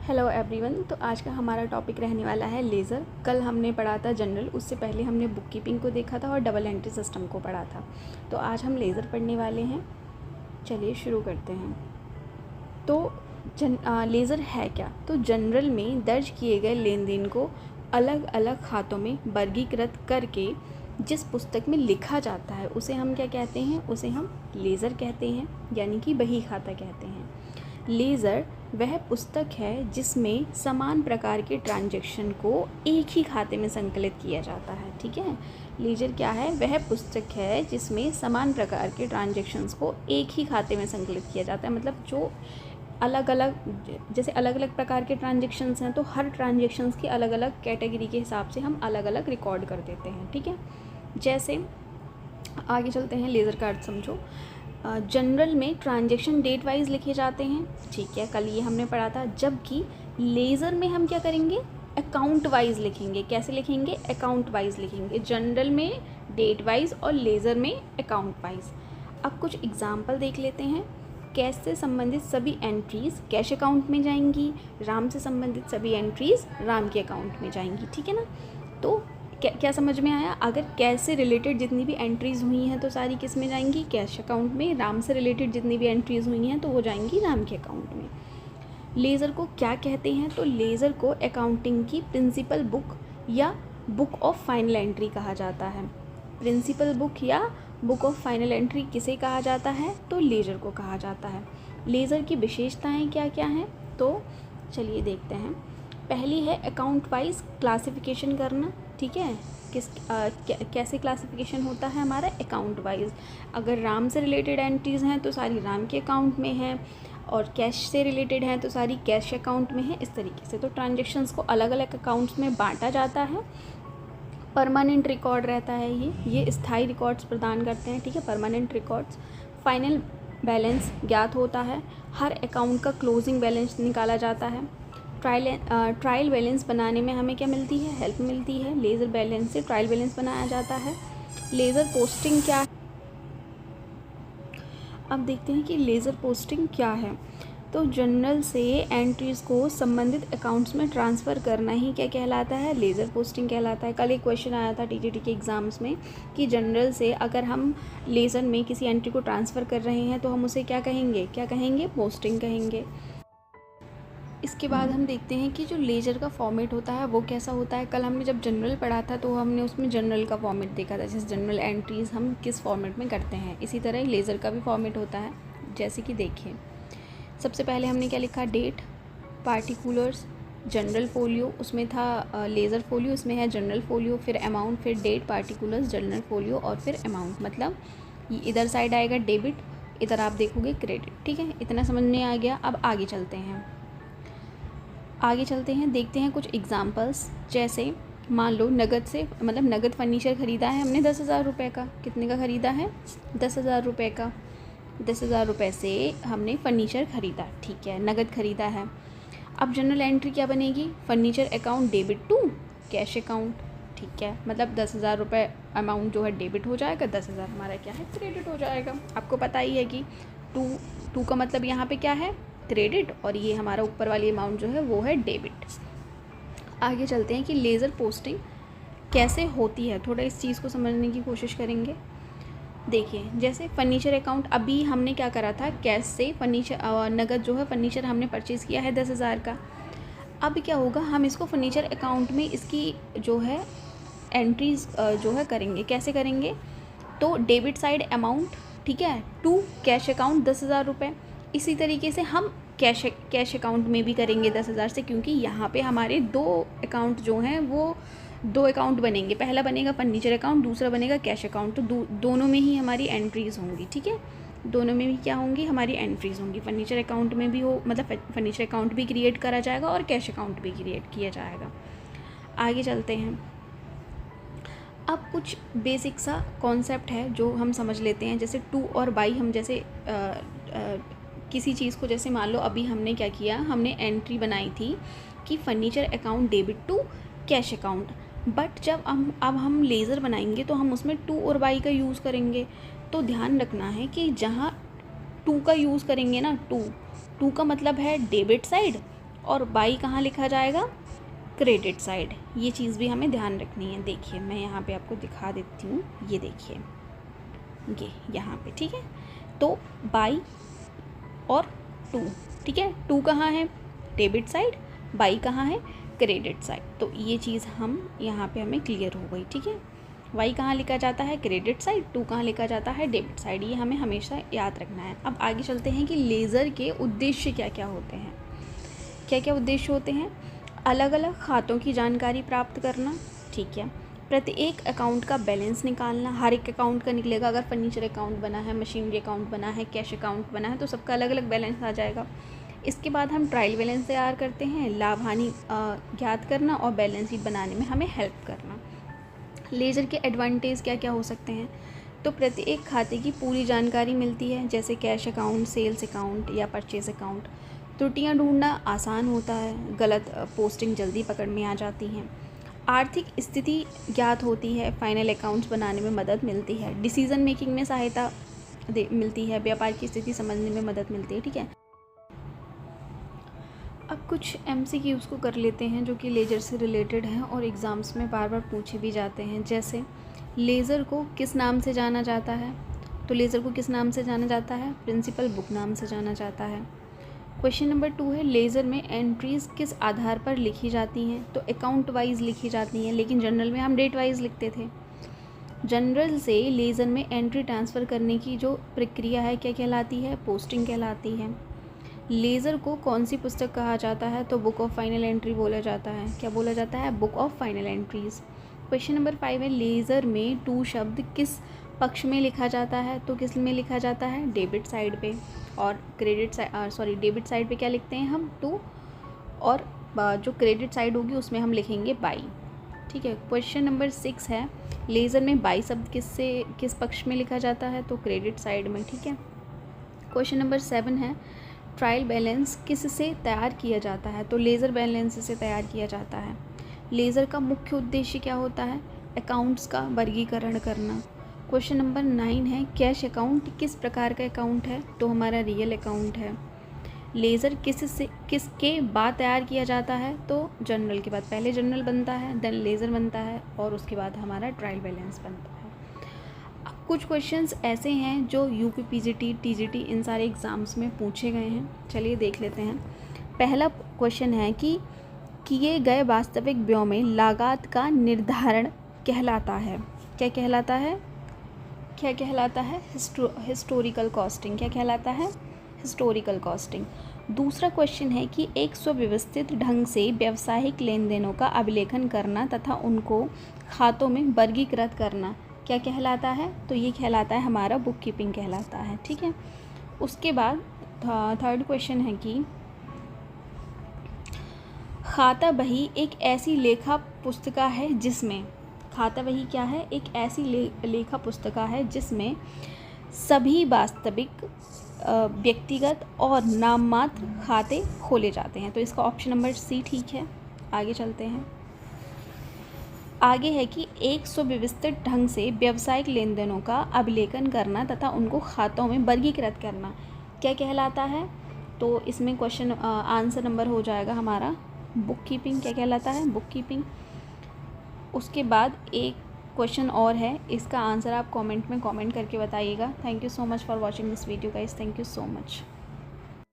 Hello everyone. तो आज का हमारा टॉपिक रहने वाला है लेज़र। कल हमने पढ़ा था जनरल, उससे पहले हमने बुक कीपिंग को देखा था और डबल एंट्री सिस्टम को पढ़ा था। तो आज हम लेज़र पढ़ने वाले हैं। चलिए शुरू करते हैं। तो लेज़र है क्या? तो जनरल में दर्ज किए गए लेन देन को अलग अलग खातों में वर्गीकृत करके जिस पुस्तक में लिखा जाता है उसे हम क्या कहते हैं? उसे हम लेज़र कहते हैं, यानी कि बही खाता कहते हैं। लेज़र वह पुस्तक है जिसमें समान प्रकार के ट्रांजैक्शन को एक ही खाते में संकलित किया जाता है। ठीक है, लेज़र क्या है? वह पुस्तक है जिसमें समान प्रकार के ट्रांजैक्शंस को एक ही खाते में संकलित किया जाता है। मतलब जो अलग अलग, जैसे अलग अलग प्रकार के ट्रांजैक्शंस हैं तो हर ट्रांजैक्शंस की अलग अलग कैटेगरी के हिसाब से हम अलग अलग रिकॉर्ड कर देते हैं। ठीक है, जैसे आगे चलते हैं। लेज़र का अर्थ समझो। जनरल में ट्रांजैक्शन डेट वाइज लिखे जाते हैं। ठीक है, कल ये हमने पढ़ा था। जबकि लेज़र में हम क्या करेंगे? अकाउंट वाइज लिखेंगे। कैसे लिखेंगे? अकाउंट वाइज लिखेंगे। जनरल में डेट वाइज और लेज़र में अकाउंट वाइज। अब कुछ एग्जाम्पल देख लेते हैं। कैश से संबंधित सभी एंट्रीज़ कैश अकाउंट में जाएंगी, राम से संबंधित सभी एंट्रीज़ राम के अकाउंट में जाएंगी। ठीक है ना? तो क्या समझ में आया? अगर कैश से रिलेटेड जितनी भी एंट्रीज़ हुई हैं तो सारी किस में जाएंगी? कैश अकाउंट में। राम से रिलेटेड जितनी भी एंट्रीज़ हुई हैं तो वो जाएंगी राम के अकाउंट में। लेज़र को क्या कहते हैं? तो लेज़र को अकाउंटिंग की प्रिंसिपल बुक या बुक ऑफ फाइनल एंट्री कहा जाता है। प्रिंसिपल बुक या बुक ऑफ फाइनल एंट्री किसे कहा जाता है? तो लेज़र को कहा जाता है। लेज़र की विशेषताएँ क्या क्या हैं? तो चलिए देखते हैं। पहली है अकाउंट वाइज क्लासिफिकेशन करना। ठीक है, कैसे क्लासिफिकेशन होता है हमारा? Account wise. अगर राम से रिलेटेड एंट्रीज़ हैं तो सारी राम के अकाउंट में हैं, और कैश से रिलेटेड हैं तो सारी कैश अकाउंट में है। इस तरीके से तो ट्रांजैक्शंस को अलग अलग अकाउंट्स में बांटा जाता है। परमानेंट रिकॉर्ड रहता है ये स्थायी रिकॉर्ड्स प्रदान करते हैं। ठीक है, परमानेंट रिकॉर्ड्स। फाइनल बैलेंस ज्ञात होता है। हर अकाउंट का क्लोजिंग बैलेंस निकाला जाता है। ट्रायल बैलेंस बनाने में हमें क्या मिलती है? हेल्प मिलती है। लेज़र बैलेंस से ट्रायल बैलेंस बनाया जाता है। लेज़र पोस्टिंग क्या है? अब देखते हैं कि लेज़र पोस्टिंग क्या है। तो जनरल से एंट्रीज़ को संबंधित अकाउंट्स में ट्रांसफ़र करना ही क्या कहलाता है? लेज़र पोस्टिंग कहलाता है। कल एक क्वेश्चन आया था टीटीटी के एग्ज़ाम्स में कि जनरल से अगर हम लेज़र में किसी एंट्री को ट्रांसफ़र कर रहे हैं तो हम उसे क्या कहेंगे? पोस्टिंग कहेंगे। इसके बाद हम देखते हैं कि जो लेज़र का फॉर्मेट होता है वो कैसा होता है। कल हमने जब जनरल पढ़ा था तो हमने उसमें जनरल का फॉर्मेट देखा था, जैसे जनरल एंट्रीज़ हम किस फॉर्मेट में करते हैं। इसी तरह लेज़र का भी फॉर्मेट होता है। जैसे कि देखिए, सबसे पहले हमने क्या लिखा? डेट, पार्टिकुलर्स, जनरल फोलियो, उसमें था लेज़र फोलियो, उसमें है जनरल फोलियो, फिर अमाउंट, फिर डेट, पार्टिकुलर्स, जनरल फोलियो और फिर अमाउंट। मतलब इधर साइड आएगा डेबिट, इधर आप देखोगे क्रेडिट। ठीक है, इतना समझ में आ गया। अब आगे चलते हैं, देखते हैं कुछ एग्जांपल्स। जैसे मान लो नगद से, मतलब नगद फर्नीचर ख़रीदा है हमने 10,000 रुपये का। कितने का ख़रीदा है? 10,000 रुपये का। 10,000 रुपये से हमने फर्नीचर ख़रीदा। ठीक है, नगद ख़रीदा है। अब जनरल एंट्री क्या बनेगी? Furniture account debit to cash account. ठीक है, मतलब 10,000 रुपये अमाउंट जो है डेबिट हो जाएगा, 10,000 हमारा क्या है? क्रेडिट हो जाएगा। आपको पता ही है कि टू का मतलब यहाँ पे क्या है? क्रेडिट, और ये हमारा ऊपर वाली अमाउंट जो है वो है डेबिट। आगे चलते हैं कि लेज़र पोस्टिंग कैसे होती है। थोड़ा इस चीज़ को समझने की कोशिश करेंगे। देखिए, जैसे फर्नीचर अकाउंट अभी हमने क्या करा था? कैश से फर्नीचर, नगद जो है फर्नीचर हमने परचेज़ किया है 10,000 का। अब क्या होगा? हम इसको फर्नीचर अकाउंट में इसकी जो है एंट्रीज जो है करेंगे। कैसे करेंगे? तो डेबिट साइड अमाउंट, ठीक है, टू कैश अकाउंट 10,000 रुपये। इसी तरीके से हम कैश अकाउंट में भी करेंगे 10,000 से, क्योंकि यहाँ पे हमारे दो अकाउंट जो हैं वो दो अकाउंट बनेंगे। पहला बनेगा फर्नीचर अकाउंट, दूसरा बनेगा कैश अकाउंट। तो दोनों में ही हमारी एंट्रीज़ होंगी। ठीक है, दोनों में भी क्या होंगी? हमारी एंट्रीज़ होंगी। फर्नीचर अकाउंट में भी हो, मतलब फर्नीचर अकाउंट भी क्रिएट करा जाएगा और कैश अकाउंट भी क्रिएट किया जाएगा। आगे चलते हैं। अब कुछ बेसिक सा कॉन्सेप्ट है जो हम समझ लेते हैं। जैसे टू और बाई, हम जैसे किसी चीज़ को, जैसे मान लो अभी हमने क्या किया? हमने एंट्री बनाई थी कि furniture account debit to cash account. But जब अब हम लेज़र बनाएंगे तो हम उसमें टू और बाई का यूज़ करेंगे। तो ध्यान रखना है कि जहाँ टू का यूज़ करेंगे ना, टू का मतलब है डेबिट साइड और बाई कहाँ लिखा जाएगा, क्रेडिट साइड। ये चीज़ भी हमें ध्यान रखनी है। देखिए मैं यहाँ पे आपको दिखा देती हूँ, ये देखिए ये यहाँ पे, ठीक है। तो बाई और टू, ठीक है, टू कहाँ है, डेबिट साइड, बाई कहाँ है, क्रेडिट साइड। तो ये चीज़ हम यहाँ पे हमें क्लियर हो गई, ठीक है। वाई कहाँ लिखा जाता है, क्रेडिट साइड, टू कहाँ लिखा जाता है, डेबिट साइड। ये हमें हमेशा याद रखना है। अब आगे चलते हैं कि लेज़र के उद्देश्य क्या क्या होते हैं। क्या क्या उद्देश्य होते हैं, अलग अलग खातों की जानकारी प्राप्त करना, ठीक है, प्रत्येक अकाउंट का बैलेंस निकालना, हर एक अकाउंट का निकलेगा। अगर फर्नीचर अकाउंट बना है, मशीनरी अकाउंट बना है, कैश अकाउंट बना है, तो सबका अलग अलग बैलेंस आ जाएगा। इसके बाद हम ट्रायल बैलेंस तैयार करते हैं, लाभ हानि ज्ञात करना और बैलेंस शीट बनाने में हमें हेल्प करना। लेज़र के एडवांटेज क्या क्या हो सकते हैं, तो प्रत्येक खाते की पूरी जानकारी मिलती है, जैसे कैश अकाउंट, सेल्स अकाउंट या परचेज अकाउंट। त्रुटियां ढूंढना आसान होता है, गलत पोस्टिंग जल्दी पकड़ में आ जाती हैं। आर्थिक स्थिति ज्ञात होती है, फाइनल अकाउंट्स बनाने में मदद मिलती है, डिसीज़न मेकिंग में सहायता मिलती है, व्यापार की स्थिति समझने में मदद मिलती है, ठीक है। अब कुछ MCQs को कर लेते हैं जो कि लेज़र से रिलेटेड हैं और एग्ज़ाम्स में बार बार पूछे भी जाते हैं। जैसे लेज़र को किस नाम से जाना जाता है, तो लेज़र को किस नाम से जाना जाता है, प्रिंसिपल बुक नाम से जाना जाता है। क्वेश्चन नंबर 2 है, लेज़र में एंट्रीज़ किस आधार पर लिखी जाती हैं, तो अकाउंट वाइज लिखी जाती हैं, लेकिन जनरल में हम डेट वाइज लिखते थे। जनरल से लेज़र में एंट्री ट्रांसफ़र करने की जो प्रक्रिया है क्या कहलाती है, पोस्टिंग कहलाती है। लेज़र को कौन सी पुस्तक कहा जाता है, तो बुक ऑफ फाइनल एंट्री बोला जाता है। क्या बोला जाता है, book of final entries. Question number 5 है, लेज़र में टू शब्द किस पक्ष में लिखा जाता है, तो किस में लिखा जाता है, डेबिट साइड पे, और डेबिट साइड पे क्या लिखते हैं हम, टू, और जो क्रेडिट साइड होगी उसमें हम लिखेंगे बाई, ठीक है। क्वेश्चन नंबर 6 है, लेज़र में बाई शब्द किस पक्ष में लिखा जाता है, तो क्रेडिट साइड में, ठीक है। क्वेश्चन नंबर 7 है, ट्रायल बैलेंस किस से तैयार किया जाता है, तो लेज़र बैलेंस से तैयार किया जाता है। लेज़र का मुख्य उद्देश्य क्या होता है, अकाउंट्स का वर्गीकरण करना। क्वेश्चन नंबर 9 है, कैश अकाउंट किस प्रकार का अकाउंट है, तो हमारा रियल अकाउंट है। लेज़र किसके बाद तैयार किया जाता है, तो जनरल के बाद। पहले जनरल बनता है, देन लेज़र बनता है, और उसके बाद हमारा ट्रायल बैलेंस बनता है। कुछ क्वेश्चंस ऐसे हैं जो UP PGT TGT इन सारे एग्ज़ाम्स में पूछे गए हैं, चलिए देख लेते हैं। पहला क्वेश्चन है कि किए गए वास्तविक व्यय में लागत का निर्धारण कहलाता है। क्या कहलाता है, क्या कहलाता है, हिस्टोरिकल कॉस्टिंग। क्या कहलाता है, हिस्टोरिकल कॉस्टिंग। दूसरा क्वेश्चन है कि एक सुव्यवस्थित ढंग से व्यावसायिक लेन देनों का अभिलेखन करना तथा उनको खातों में वर्गीकृत करना क्या कहलाता है, तो ये कहलाता है हमारा बुक कीपिंग कहलाता है, ठीक है। उसके बाद थर्ड क्वेश्चन है कि खाता बही एक ऐसी लेखा पुस्तिका है जिसमें, खाता बही क्या है, एक ऐसी लेखा पुस्तिका है जिसमें सभी वास्तविक व्यक्तिगत और नाममात्र खाते खोले जाते हैं, तो इसका ऑप्शन नंबर C ठीक है। आगे चलते हैं। आगे है कि एक सुव्यवस्थित ढंग से व्यावसायिक लेन देनों का अभिलेखन करना तथा उनको खातों में वर्गीकृत करना क्या कहलाता है, तो इसमें क्वेश्चन आंसर नंबर हो जाएगा हमारा बुक कीपिंग। क्या कहलाता है, बुक कीपिंग। उसके बाद एक क्वेश्चन और है, इसका आंसर आप कमेंट में कमेंट करके बताइएगा। Thank you so much for watching this video guys, thank you so much.